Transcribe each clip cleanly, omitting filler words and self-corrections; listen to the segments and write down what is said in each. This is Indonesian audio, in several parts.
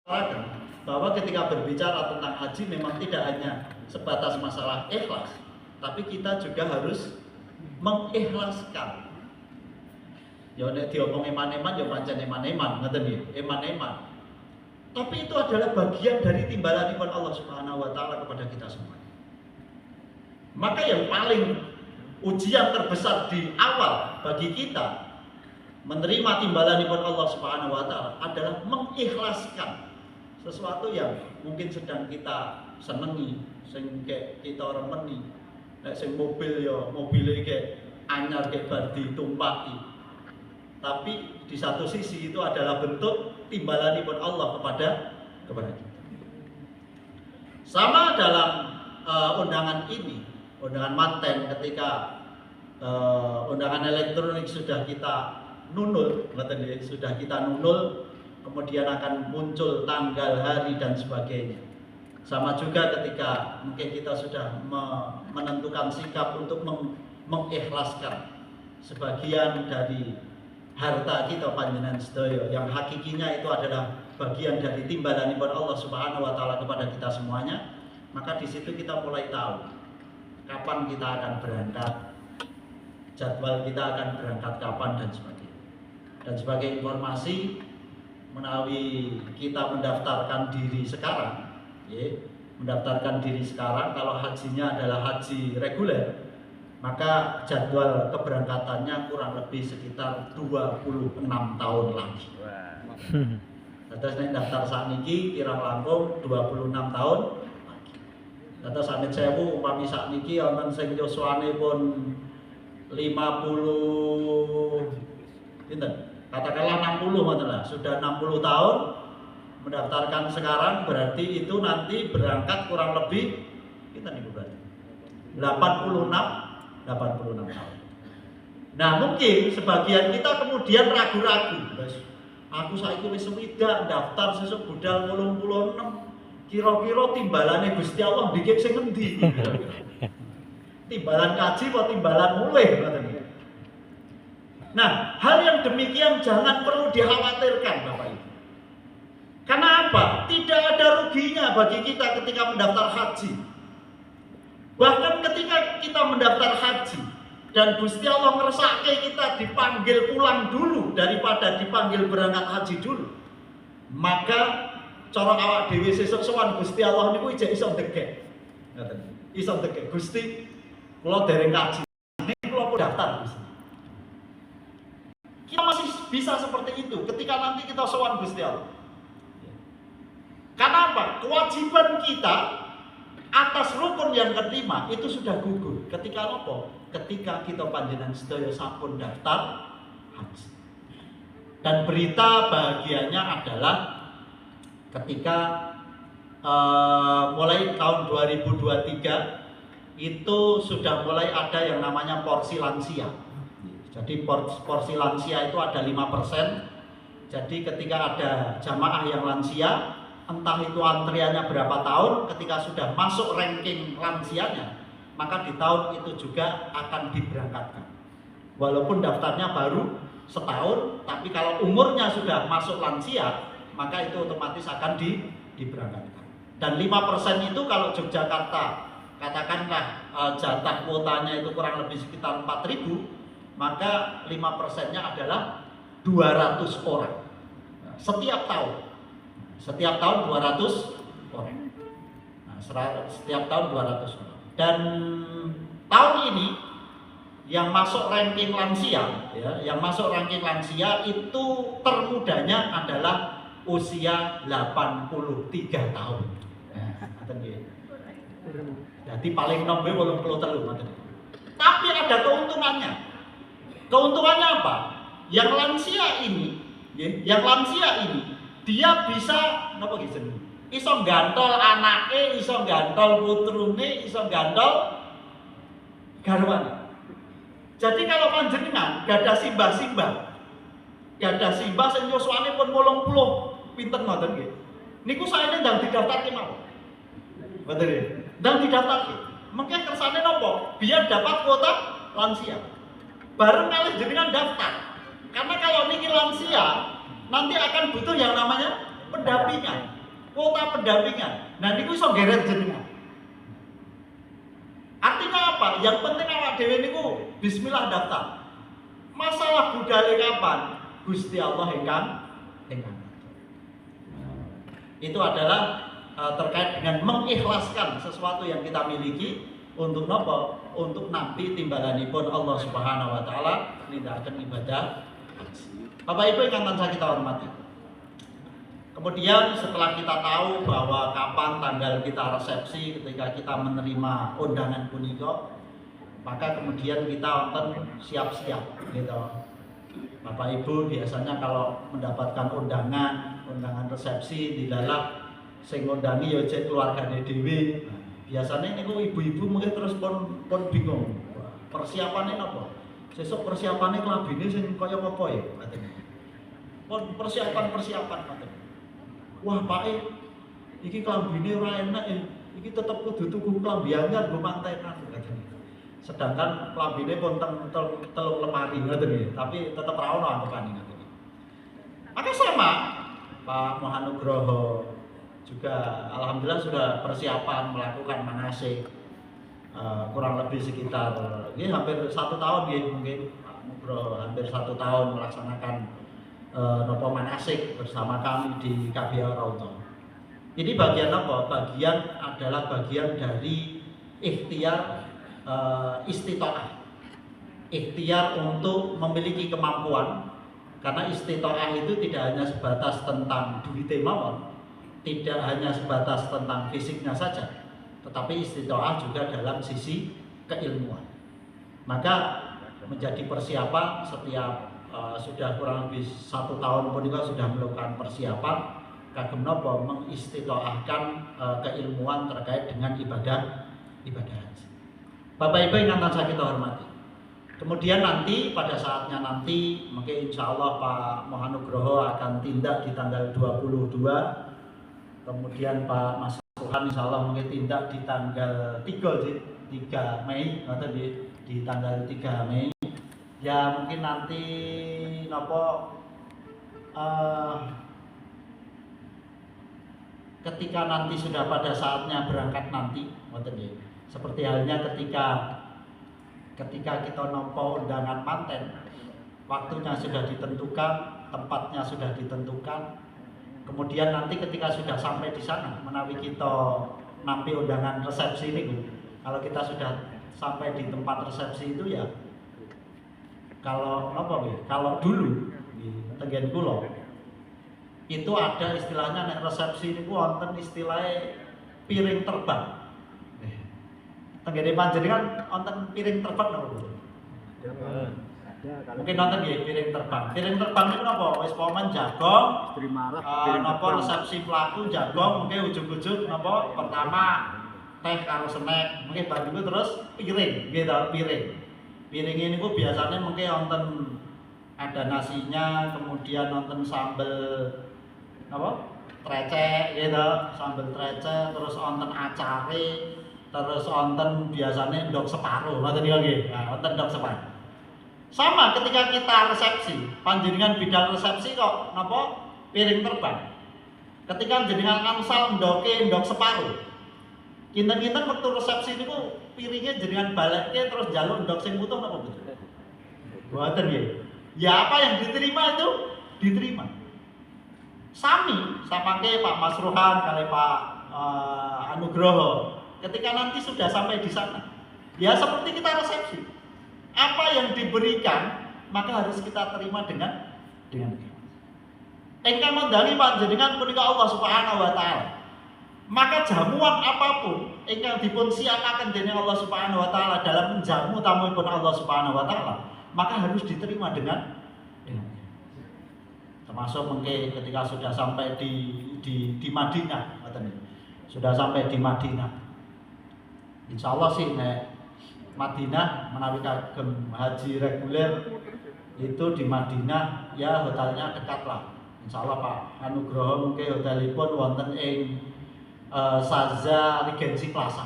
bahwa ketika berbicara tentang haji memang tidak hanya sebatas masalah ikhlas, tapi kita juga harus mengikhlaskan. Ya nek diomong eman-eman ya pancen eman-eman, ngoten nggih, eman-eman. Tapi itu adalah bagian dari timbalanipun Allah Subhanahu wa taala kepada kita semua. Maka yang paling ujian terbesar di awal bagi kita menerima timbalanipun Allah Subhanahu wa taala adalah mengikhlaskan sesuatu yang mungkin sedang kita senengi, sing kita remeni. Nek sing mobil ya mobile iki anyar kayak bar ditumpaki. Tapi di satu sisi itu adalah bentuk timbalanipun Allah kepada kita. Sama dalam undangan ini, undangan manten ketika undangan elektronik sudah kita nunul, sudah kita nunul, kemudian akan muncul tanggal, hari dan sebagainya. Sama juga ketika mungkin kita sudah menentukan sikap untuk mengikhlaskan sebagian dari harta kita panjenengan sedaya yang hakikinya itu adalah bagian dari timbalanipun Allah Subhanahu wa taala kepada kita semuanya, maka di situ kita mulai tahu kapan kita akan berangkat, jadwal kita akan berangkat kapan dan sebagainya. Dan sebagai informasi, menawi kita mendaftarkan diri sekarang, mendaftarkan diri sekarang, kalau hajinya adalah haji reguler, maka jadwal keberangkatannya kurang lebih sekitar 26 tahun lagi. Terus nek daftar sakniki kirang langkung 26 tahun lagi. Terus sanet sewu upami sakniki wonten sing yuswane pun 50 pinten? Katakanlah 60 ngoten lah, sudah 60 tahun mendaftarkan sekarang berarti itu nanti berangkat kurang lebih kita niku berarti 86 tahun. Nah, mungkin sebagian kita kemudian ragu-ragu. Aku saiki wis swidak daftar sesuk budal 86. Kira-kira timbalane Gusti Allah dikit sing endi? Timbalan kaji apa timbalan mulih ngoten iki. Nah, hal yang demikian jangan perlu dikhawatirkan Bapak Ibu. Karena apa? Tidak ada ruginya bagi kita ketika mendaftar haji. Bahkan ketika kita mendaftar haji dan Gusti Allah ngersake kita dipanggil pulang dulu daripada dipanggil berangkat haji dulu, maka cara awak dhewe sesuk sowan Gusti Allah niku ijek iso ndegek. Ngoten. Iso ndegek. Gusti, kula dereng kaji. Niki kula daftar Gusti. Kita masih bisa seperti itu ketika nanti kita sowan Gusti Allah. Karena apa? Kewajiban kita atas rukun yang kelima itu sudah gugur. Ketika apa? Ketika kita panjenengan sedaya sampun daftar haji. Dan berita bahagianya adalah ketika mulai tahun 2023 itu sudah mulai ada yang namanya porsi lansia. Jadi porsi lansia itu ada 5%. Jadi ketika ada jamaah yang lansia, entah itu antriannya berapa tahun, ketika sudah masuk ranking lansianya, maka di tahun itu juga akan diberangkatkan. Walaupun daftarnya baru setahun, tapi kalau umurnya sudah masuk lansia, maka itu otomatis akan diberangkatkan. Dan 5% itu kalau Yogyakarta, katakanlah jatah kuotanya itu kurang lebih sekitar 4.000, maka 5%-nya adalah 200 orang setiap tahun. Setiap tahun 200 orang. Nah, setiap tahun 200 orang. Dan tahun ini yang masuk ranking lansia, yang masuk ranking lansia itu termudanya adalah usia 83 tahun. Jadi paling nomor 83. Tapi ada keuntungannya. Keuntungannya apa? Yang lansia ini, dia bisa napa ki jenenge? Iso gantol anake, iso gantol putrune, iso gantol garwane. Jadi kalau panjenengan gadah simbah-simbah sing yuswane pun 80 pinten ngoten nggih. Niku saene ndang didaftarke mawon. Betul ya? Ndang didaftarke. Mengke kersane napa? Biar dapat kuota lansia. Bareng kalih jenengan daftar. Karena kalau niki lansia nanti akan butuh yang namanya pendampingan, kuota pendampingan. Nah niku iso geret jenengan. Artinya apa? Yang penting awak dhewe niku bismillah daftar. Masalah budale kapan? Gusti Allah ingkang. Itu adalah terkait dengan mengikhlaskan sesuatu yang kita miliki untuk nopo? Untuk nampi timbalanipun Allah Subhanahu wa taala nindakaken ibadah. Bapak Ibu ingkang tansah kita hormati. Kemudian setelah kita tahu bahwa kapan tanggal kita resepsi ketika kita menerima undangan punika, maka kemudian kita wonten siap-siap gitu. Bapak Ibu biasanya kalau mendapatkan undangan resepsi dilalah sing ngundangi ya cek keluargane dhewe. Biasanya niku ibu-ibu mungkin terus pun bingung. Persiapannya apa? Sesuk persiapannya kelambine sing kaya apa ya? Pun persiapan ngoten. Wah, Pak iki kelambine ora enak ya. Iki tetep kudu tuku klambi anyar nggo mantenan katanya. Sedangkan kelambine pun telung lemari ngoten nggih, tapi tetep ra ono angkepane ngoten. Maka sama Pak Mohanugroho juga alhamdulillah sudah persiapan melakukan manasik kurang lebih sekitar hampir 1 tahun mungkin Pak Nugroho hampir 1 tahun melaksanakan nopo manasik bersama kami di KBH Rauto. Ini bagian apa? Bagian dari ikhtiar istitoah. Ikhtiar untuk memiliki kemampuan, karena istitoah itu tidak hanya sebatas tentang duit mawon, tidak hanya sebatas tentang fisiknya saja, tetapi istitoah juga dalam sisi keilmuan. Maka menjadi persiapan setiap sudah kurang lebih 1 tahun pun juga sudah melakukan persiapan kagem napa mengistitoahkan keilmuan terkait dengan ibadah haji. Bapak Ibu yang tansah kita hormati. Kemudian nanti pada saatnya nanti mungkin insya Allah Pak Mohanugroho akan tindak di tanggal 22. Kemudian Pak Mas Tuhan insya Allah mungkin tindak di tanggal 3 Mei atau di tanggal 3 Mei. Ya mungkin nanti ketika nanti sudah pada saatnya berangkat nanti, seperti halnya ketika kita nampa undangan manten, waktunya sudah ditentukan, tempatnya sudah ditentukan. Kemudian nanti ketika sudah sampai di sana, menawi kita nampi undangan resepsi ini, kalau kita sudah sampai di tempat resepsi itu ya, kalau dulu di Tengen Kulo itu ada istilahnya nek resepsi ini wonten istilahnya piring terbang. Tenggene panjenengan wonten piring terbang napa Bu? Mungkin nonton nggih piring terbang. Piring terbang niku napa? Wis pomen jagong, napa resepsi pelaku jagong, mungkin ujug-ujug napa pertama teh karo snack, mungkin banjur terus piring, nggih ta piring. Piring ini bu biasanya mungkin nonton ada nasinya, kemudian nonton sambal apa? Trecek gitu, sambal trecek, terus nonton acare, terus nonton biasanya ndok separuh, nonton nggih. Nah, nonton ndok separuh. Sama ketika kita resepsi, panjenengan bidang resepsi kok napa? Piring terbang. Ketika jenengan angsal ndok separuh. Kinten-kinten waktu resepsi niku piringnya jenengan balekke terus njaluk ndok sing utuh napa betul? Mboten nggih. Ya apa yang diterima itu diterima. Sami samangke Pak Mas Rohan kali Pak Anugroho. Ketika nanti sudah sampai di sana, ya seperti kita resepsi. Apa yang diberikan maka harus kita terima dengan engkang mandhangi panjenengan punika Allah Subhanahu wa taala. Maka jamuan apapun ingkang dipun siapaken dening Allah Subhanahu wa taala dalam menjamu tamuipun Allah Subhanahu wa taala, maka harus diterima dengan termasuk mungkin ketika sudah sampai di Madinah, sudah sampai di Madinah. Insya Allah sih Madinah menawi kagem haji reguler itu di Madinah ya hotelnya dekat lah. Insya Allah Pak Anugroho mungkin hotelipun wonten ing Saza Regency Plaza.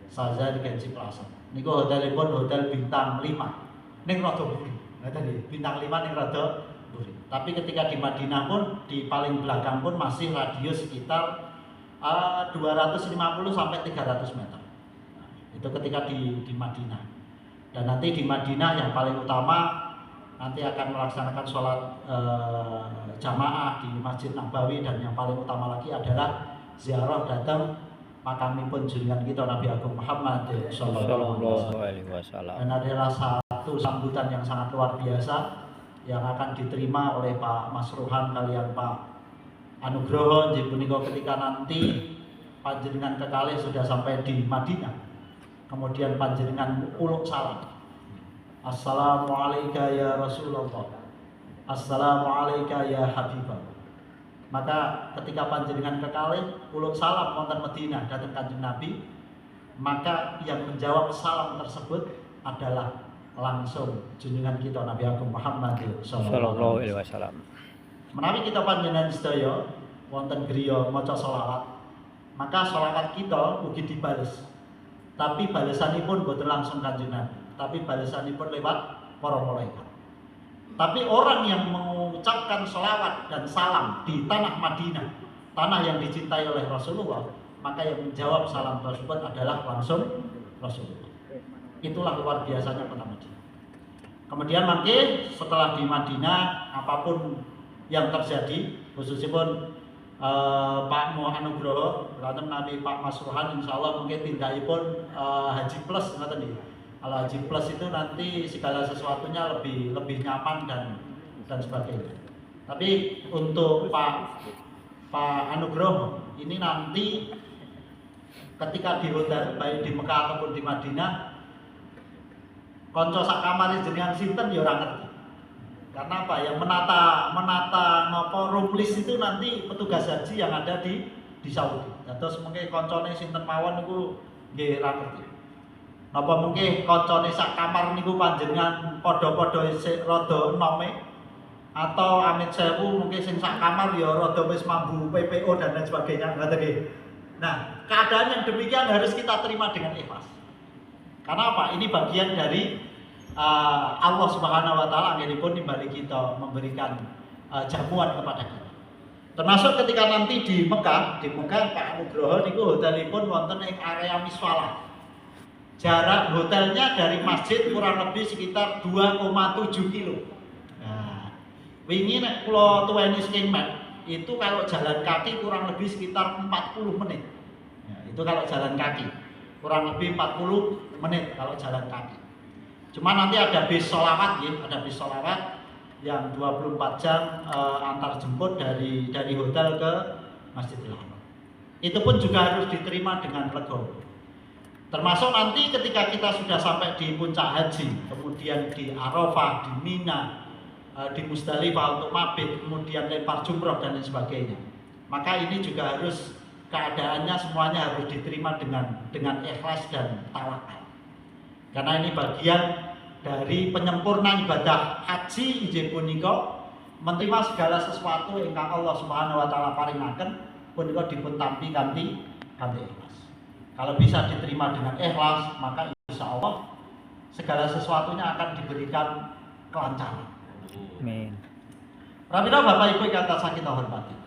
Saza Regency Plaza. Niku hotelipun hotel bintang 5. Ning rada buri. Ngaten nggih, bintang 5 ning rada buri. Tapi ketika di Madinah pun, di paling belakang pun masih radius sekitar 250 sampai 300 meter. Nah, itu ketika di Madinah. Dan nanti di Madinah yang paling utama nanti akan melaksanakan sholat jamaah di Masjid Nabawi, dan yang paling utama lagi adalah ziarah datang makamipun junjungan kita Nabi Agung Muhammad sallallahu alaihi wasallam. Dan adalah satu sambutan yang sangat luar biasa yang akan diterima oleh Pak Masruhan kalian Pak Anugroho Jipuniko ketika nanti panjenengan kekalih sudah sampai di Madinah. Kemudian panjenengan uluk salam. Assalamualaikum ya Rasulullah. Assalamualaikum ya Habibah. Maka ketika panjenengan kekalih uluk salam wonten Madinah datang Kanjeng Nabi, maka yang menjawab salam tersebut adalah langsung junjungan kita Nabi Agung Muhammad sallallahu alaihi wasallam. Menawi kita panjenengan sedaya wonten griya maca selawat, maka selawat kita ugi dibales. Tapi balesanipun boten langsung Kanjeng Nabi, tapi balesanipun lewat para malaikat. Tapi orang yang mengucapkan selawat dan salam di tanah Madinah, tanah yang dicintai oleh Rasulullah, maka yang menjawab salam tersebut adalah langsung Rasulullah. Itulah luar biasanya kota Madinah. Kemudian mangke setelah di Madinah, apapun yang terjadi, khususipun Pak Anugroho, lalu Nabi Pak Masruhan, insya Allah mungkin tindakipun haji plus, ngoten nggih. Kalau haji plus itu nanti segala sesuatunya lebih nyaman dan sebagainya. Tapi untuk Pak Anugroho ini nanti ketika di hotel baik di Mekah ataupun di Madinah, konco sak kamare jenengan sinten ya ora ngerti. Karena apa? Yang menata nopo room list itu nanti petugas haji yang ada di Saudi. Terus mungkin koncone sinten mawon niku nggih ora ngerti. Napa mungkin koncone sak kamar niku panjenengan padha-padha isih rada enome, atau amit sewu mungkin sing sak kamar ya rada wis mambu PPO dan lain sebagainya, ngoten nggih. Nah, keadaan yang demikian harus kita terima dengan ikhlas. Karena apa? Ini bagian dari Allah Subhanahu wa taala anggenipun nimbali kita memberikan jamuan kepada kita. Termasuk ketika nanti di Mekah Pak Nugroho niku hotelipun wonten ing area miswalah. Jarak hotelnya dari masjid kurang lebih sekitar 2,7 kilo. Nah, wingi nek kula tuweni sking map, itu kalau jalan kaki kurang lebih sekitar 40 menit. Nah, itu kalau jalan kaki. Kurang lebih 40 menit kalau jalan kaki. Cuma nanti ada bis sholawat ya, ada bis sholawat yang 24 jam antar jemput dari hotel ke Masjidil Haram. Itu pun juga harus diterima dengan legowo. Termasuk nanti ketika kita sudah sampai di puncak haji, kemudian di Arafah, di Mina, di Musdalifah untuk mabit, kemudian lempar jumroh dan lain sebagainya. Maka ini juga harus keadaannya semuanya harus diterima dengan ikhlas dan tawakal. Karena ini bagian dari penyempurnaan ibadah haji injih punika menerima segala sesuatu ingkang Allah Subhanahu wa taala paringaken punika dipun tampi kanthi ikhlas. Kalau bisa diterima dengan ikhlas, maka insya Allah segala sesuatunya akan diberikan kelancaran. Amin. Pramila Bapak Ibu yang kata kita hormati.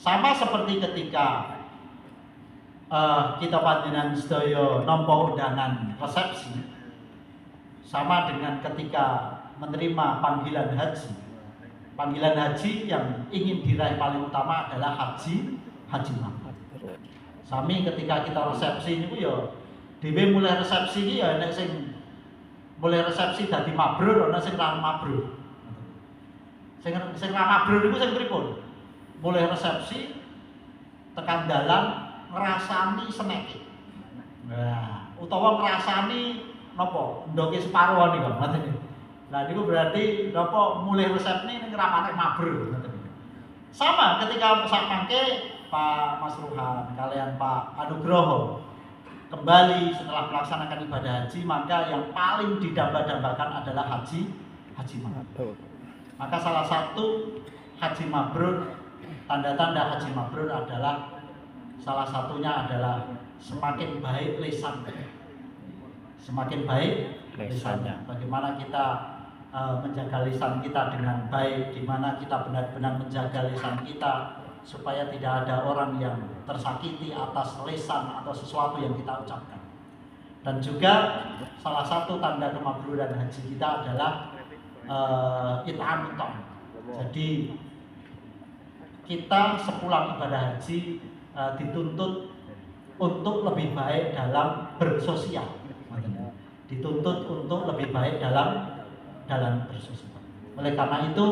Sama seperti ketika kita panjenengan sedaya nampa undangan resepsi, sama dengan ketika menerima panggilan haji. Panggilan haji yang ingin diraih paling utama adalah haji mabrur. Sami ketika kita resepsi niku ya dhewe mulai resepsi iki ya nek sing mulai resepsi dadi mabrur ana sing ra mabrur. Sing ra mabrur niku sing pripun? Mulai resepsi tekan dalan ngrasani seneke. Nah, utawa ngrasani napa? Ndoke separo niku, ngoten niku. Lah niku berarti napa mulai resepne ning rapane mabrur, ngoten niku. Sama ketika sak mangke Pak Masruhan kalian Pak Anugroho kembali setelah melaksanakan ibadah haji, maka yang paling didamba-dambakan adalah haji mabrur. Maka salah satu haji mabrur, tanda-tanda haji mabrur adalah salah satunya adalah semakin baik lisan. Semakin baik lisannya. Bagaimana kita menjaga lisan kita dengan baik, di mana kita benar-benar menjaga lisan kita supaya tidak ada orang yang tersakiti atas lisan atau sesuatu yang kita ucapkan. Dan juga salah satu tanda kemakburan haji kita adalah it'am ta'am. Jadi kita sepulang ibadah haji dituntut untuk lebih baik dalam bersosial. Dituntut untuk lebih baik dalam bersosial. Oleh karena itu,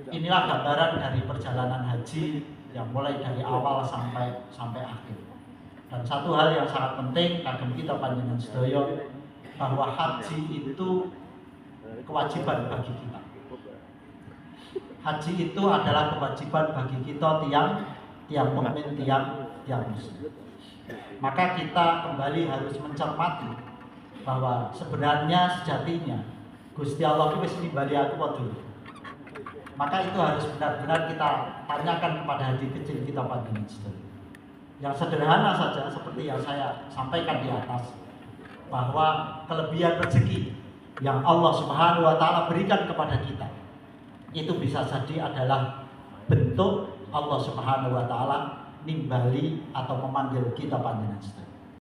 inilah gambaran dari perjalanan haji yang mulai dari awal sampai akhir. Dan satu hal yang sangat penting kagem kita panjenengan sedaya, bahwa haji itu kewajiban bagi kita. Haji itu adalah kewajiban bagi kita tiang mukmin, tiang muslim. Maka kita kembali harus mencermati bahwa sebenarnya sejatinya Gusti Allah itu wis nimbali aku dulu. Maka itu harus benar-benar kita tanyakan kepada hati kecil kita panjenengan sedaya. Yang sederhana saja seperti yang saya sampaikan di atas, bahwa kelebihan rezeki yang Allah Subhanahu wa taala berikan kepada kita itu bisa jadi adalah bentuk Allah Subhanahu wa taala nimbali atau memanggil kita panjenengan sedaya.